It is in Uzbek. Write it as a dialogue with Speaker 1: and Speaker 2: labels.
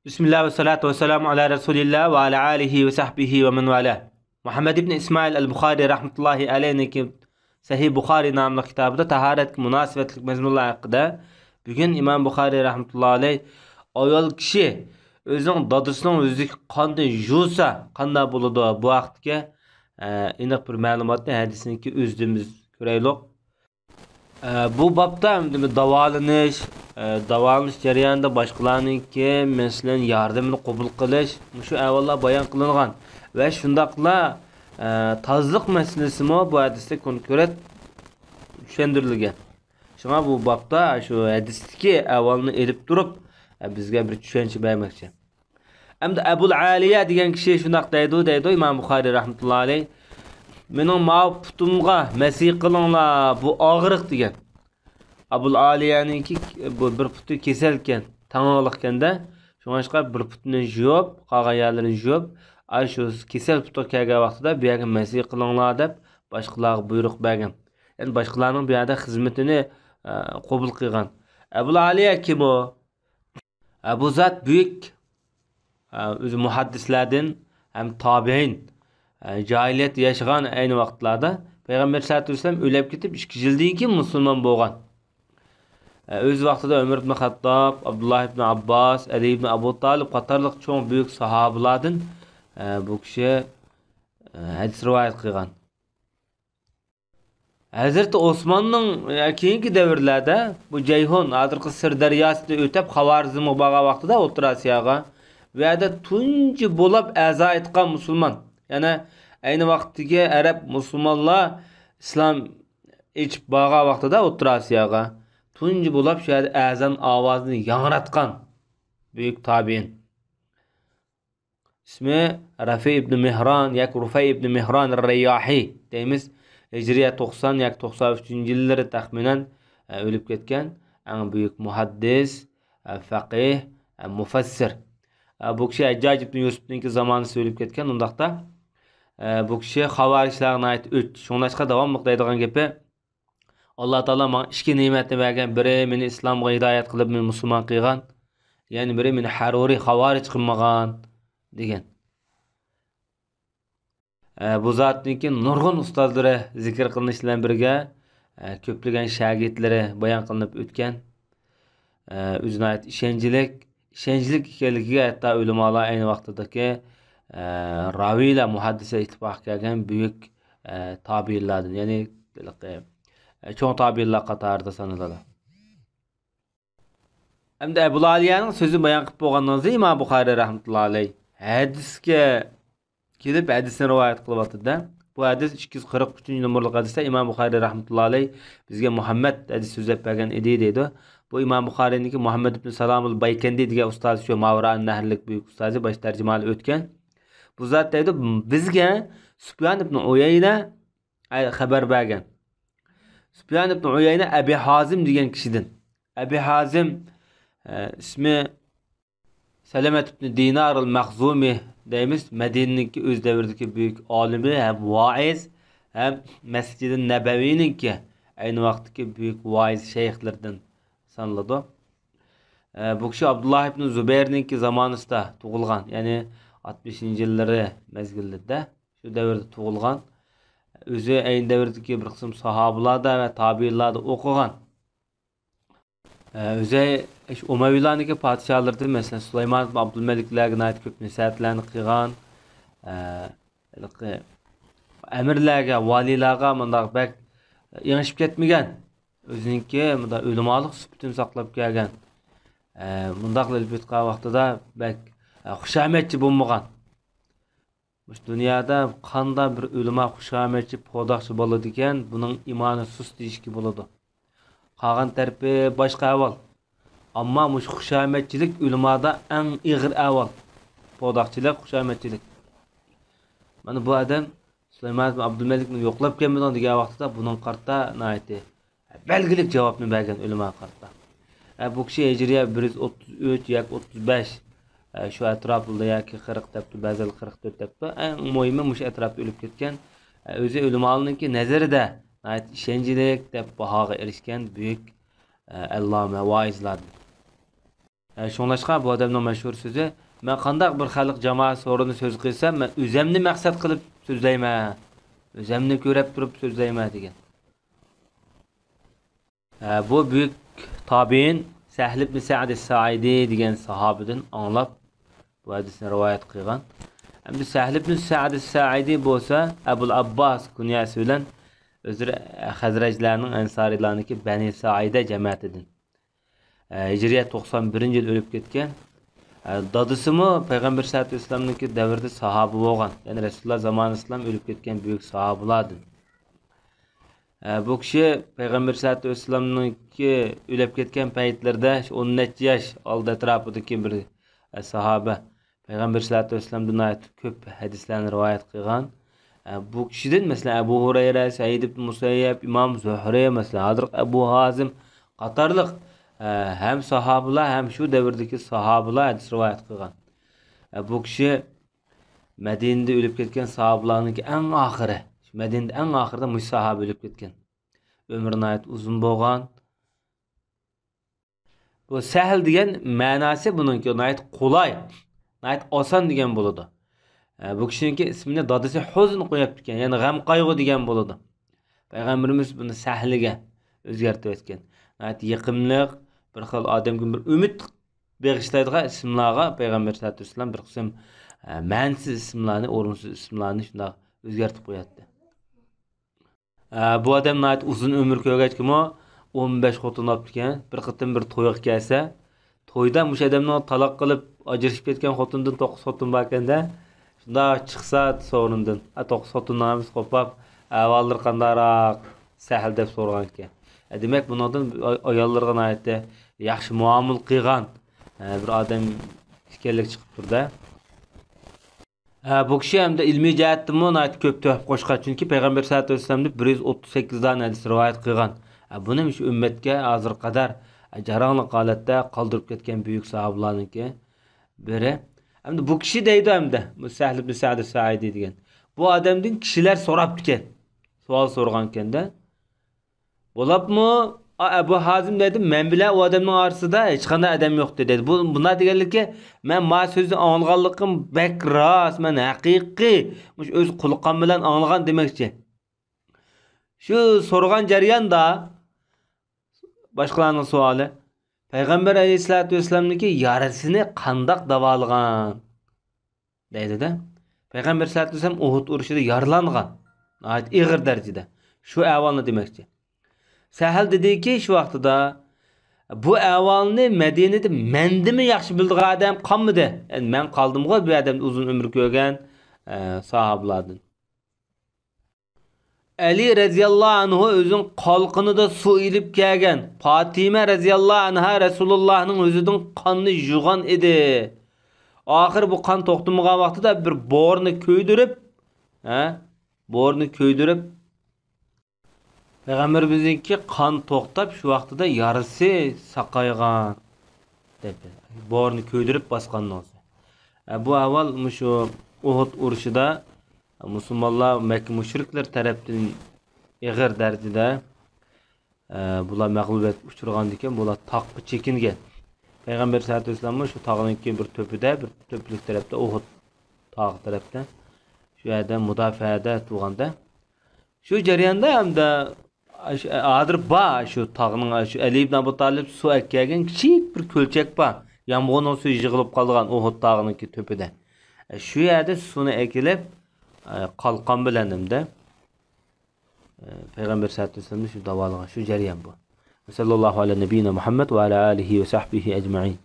Speaker 1: Bismillah ve salatu ve selamu ala Resulillah ve ala alihi ve sahbihi ve men valah. Muhammed ibn İsmail el-Bukhari rahmetullahi aleyhine Sahih Bukhari namlı kitabında taharet münasebetlik mezmunlar hakkında bugün İmam Bukhari rahmetullahi aleyh ayol kişi özünün dadısının özlük kandı jusa kanda buludu bu vaktki inek bir malumatını hadisini üzdüğümüz göreylik. Bu babda davalanış jarayonida boshqalarningki mesela yordamini qabul qilish shu avvallar bayon qilingan va shundaqla tozliq masalasimi bu hadisda konkret tushuntirilgan. Shunga bu babda shu hadisdagi avvalni elib turib bizga bir tushuncha bermoqchi. Hamda Abul Aliya degan kishi shundaq deydi Imom Buxoriy rahmatullohi alayh. Mening putumga masih qilinglar bu og'riq degan. Abul Aliyaniki bu bir putu keselken, tanğılıkkanda, şoňaşqa bir putunu juyup, qolgan yerlerini juyup, ay şu kesel putu kelgen vaqtida bu yerga masih qilinglar deb boshqalarga buyruq bergan. Yani boshqalarning bu yerda xizmatini qabul qilgan. Abul Aliya kim o? Bu zat büyük o'zi muhaddislardan hem tabiin jahiliyet yaşagan aynı vaqtlarda Peygamber sallallahu aleyhi ve sellem ölüp ketip 2 yildan keyin musulmon bo'lgan. Öz vaqtida Ömer ibn Hattab, Abdullah ibn Abbas, Ali ibn Abu Talib qatarlıq çoğ büyük sahabalardan bu kishi hadis rivoyat qilgan. Hazreti Osmanning keyingi davrlarda bu Ceyhun, hozirgi Sirdaryosida o'tib Xavarizmga borgan vaqtida O'rta Osiyoga bu yerda tunji bo'lib a'zo etgan musulmon. Yani aynı vaqtdagi Arab musulmonlar islom ichib borgan vaqtida O'rta Osiyoga tunji bo'lib shu yerda azan ovozini yangratgan büyük tabiin. İsmi Rafi ibn Mihran yak Rufay ibn Mihran ar-Rayyahi deymiz. Hicriye 90 yak 93 yılları taxminan ölüp ketken en büyük muhaddis, faqih, mufassir. Bu kishi Hajjaj ibn Yusuf'ninki zamanı ölüp ketken ondaqda bu kishi Xavarişlarga ait öt. Şoňlaşqa davamlıq deydigan gepi Allah Taala maňa 2 ne'matni bergen. Biri meni islomga hidoyat qilib meni musulmon qilgan, ya'ni biri meni haruri Xavarij qilmagan degan. Bu zatniki nurg'un ustozlari zikr qilinish bilan birga ko'plagan shogirdlari bayon qilinib o'tgan. O'zine ait ishonchlik ekanligiga hatto ulamolar ayni vaqtdagi raviylar muhaddislar ittifoq kelgan büyük tabiinlardan, ya'ni çoğ tabiinlar qatorida sanaladi. Hamda Abul Aliyaning so'zi bayon qilib bo'lgandan so'ng Imom Buxoriy rahmatullohi alayh hadisga kelib hadisni rivoyat qilyapti-da. Bu hadis 243-numurlik hadisda Imom Buxoriy rahmatullohi alayh bizga Muhammad hadis so'zlab bergan edi deydi. Bu Imom Buxoriyniki Muhammad ibn Salamul Baykandi degan ustoz shu Mavran Nahrlik büyük ustozi bosh tarjimali o'tgan. Bu zat deydi bizga Sufyan ibn Uyayna xabar bergan. Sufyan ibn Uyayna Abi Hazim degan kishidan. Abi Hazim ismi Salamet ibn Dinar al-Makhzumi deymiz. Medine'ninki öz davridagi büyük olimi hem vaiz hem Mescid-i Nebevi'ninki aynı vaqtdagi büyük vaiz şeyhlerden sanıldı. Bu kishi Abdullah ibn Zubayr'ninki zamanında tug'ilgan. Yani 60-njy yillari mezgilida shu davrda tug'ilgan. O'zi ayni davrdagi bir qism sahobalarda va tabiinlarda o'qigan. O'zi Umayyalarniki podshohlaridan mesela Sulaymon ibn Abdulmaliklarga ait ko'p nasihatlarni qilgan. Amirlarga, valilarga mundaq bak yengishib ketmagan. O'ziniki bunda o'limoliq sifatini saqlab kelgan. Mundaq o'tgan vaqtida bak xushamatchi bo'lmagan. Bu dunyoda qanday bir o'lima xushamatchi podoqchi bo'ladi ekan, buning imoni sust deyishki bo'ladi. Qolgan tarafi boshqa avval. Ammo mush xushamatchilik o'limada eng ig'ir avval. Podoqchilik, xushamatchilik. Mana bu odam Sulaymon ibn Abdulmalikni yo'qlab kelmagan degan vaqtda buning qarta nayati belgilik javobni bergan o'lima qarta. Bu kishi Hijriya 133 yoki 35 şu atrofida yoki 40 debdi, ba'zan 44 debdi. Eng muhimi mush atrofda o'lib ketgan. O'zi o'limalarningki nazarida ishonchlik deb bahoga erishgan büyük alloma vaizlardan. Şoňlaşqa bu adamның meşhur sözü, "Men qandaq bir halk jamoat soruny söz qilsam, men özümni maqsad qilib sözleymen. Özümni görüp durup sözleymen" degan. Bu büyük tabiin Sahl ibn Sa'd es-Sa'idi degan sahabidan anlap bu hadisni riwayat qilgan. Endi Sahl ibn Sa'd es-Sa'idi bolsa Abul Abbas kunyasi bilan özür Hazrajlarning Ansarilarniki Bani Sa'ida cemaatidan. Hijriyat 91-yil ölüp ketgan. Dadısımı Peygamber sallallahu aleyhi ve sellem'ninki davrida sahabi bolgan. Yani Resulullah zamanında ölüp ketgan büyük sahabilardan. Bu kishi Peygamber sallallahu aleyhi ve sellem'ninki ölüp ketgan paytlarda 10 necha yosh old atrofidagi bir sahabe Peygamber sallallahu aleyhi ve sellem'dan ko'p hadislarni rivoyat qilgan. Bu kishidan mesela Abu Hurayra, Said ibn Musayyib, İmam Zuhri, mesela Hazrat Abu Hazim qatorliq hem sahabilar hem şu devirdeki sahabilar hadis rivoyat qilgan. Bu kishi Madinada ölüp ketgan sahabilarningki eng oxiri. Madinada eng oxirida mush sahabi ölüp ketgan. Ömrü nayet uzun bolgan. Bu Sahl degan ma'nosi buningki nayet qulay, nayet oson degan bo'ladi. Bu kishiningki ismini dadasi Huzn qo'yib ekan, ya'ni g'am qayg'u degan bo'ladi. Payg'ambarimiz buni Sahliga o'zgartirib etgan. Nayet yiqimliq bir xil odamga bir umid bag'ishlaydigan ismlarga Payg'ambar sallallohu alayhi vasallam bir qism ma'nisiz ismlarni, o'rinsiz ismlarni shunday o'zgartirib qo'yadi. Bu adam nayet uzun ömür ko'rgachkimi 15 xotin olib ekan. Bir qitim bir to'yga kelsa, to'yda mush adamni taloq qilib ajrashib ketgan xotindan 9 xotin bor ekanda, shunda chiqsa so'rindan 9 xotinlarimiz qopab, avvallar qandaroq Sahl deb so'ragan ekan. Demek bunlardan ayollarga nayetde yaxshi muomil qilgan bir odam ekanlik chiqib turdi. Bu kishi hamda ilmiy jihatdan nayet ko'p tuhf qo'shgan, chunki Payg'ambar sallallohu alayhi vasallamni 138 dan hadis rivoyat qilgan. Buni shu ummatga hozir qadar jarangli holatda qoldirib ketgan buyuk sahobalarniki biri. Hamda bu kishi deydi hamda bu Sahl ibn Sa'd es-Sa'idi degan. Bu odamdan kishilar so'rab ekan. Savol so'rgan ekanda. Bo'lapmi? Abu Hazim dedi, men bilan o adamning orasida hech qanday adam yo'q dedi. Buna deganlikki, men ma so'zni anglaganligim bek rost, men haqiqiy, mush o'z qulqam bilan anglagan demakchi. Shu so'rgan jarayonda boshqalarning savoli, Payg'ambar alayhisolatu vasallamniki yarasini qandoq davolagan deydi-da. Payg'ambar sallallohu alayhi vasallam Uhud urushida yaralangan. Ayt ig'ir darajada. Shu ahvolni demakchi. Sahl dediki şu vaqtida bu ahvolni Madinada mendimi yaxshi bildigan odam qolmadi. Yani men qoldim-ku bu odam uzun umr ko'rgan sahobalardan. Ali radhiyallohu anhu o'zing qalqinida suv ilib kelgan. Fatima radhiyallohu anha Rasulullohning o'zidan qonni yug'an edi. Oxir bu qon to'xtamagan vaqtida bir bo'rni ko'ydirib, Peygamberimizniki qon to'xtab shu vaqtida yarisi saqaygan dedi. Bo'rni ko'ydirib bosgandan so'ng. Bu avval shu Uhud urushida musulmonlar Makka mushriklar tarafdan ig'ir darajada bular mag'lubiyat uchirgan ekan, bular taqqa chekingan. Payg'ambar sallallohu alayhi vasallam shu tog'ning bir to'pida, bir to'plik tarafda Uhud tog' tarafda shu yerda mudofaada turganda shu jarayonda hamda adir ba shu tog'ning shu Ali ibn Abu Talib suv ekkagan kichik bir ko'lchak bor. Yomg'irning suvi yig'ilib qolgan Uhud tog'ining to'pida. Shu yerda suvni ekilib qalqon bilan hamda Payg'ambar sallallohu alayhi vasallam shu davolagan shu jarayon bu. Sallallohu alayhi nabiyina Muhammad va ala alihi va sahbihi ajma'in.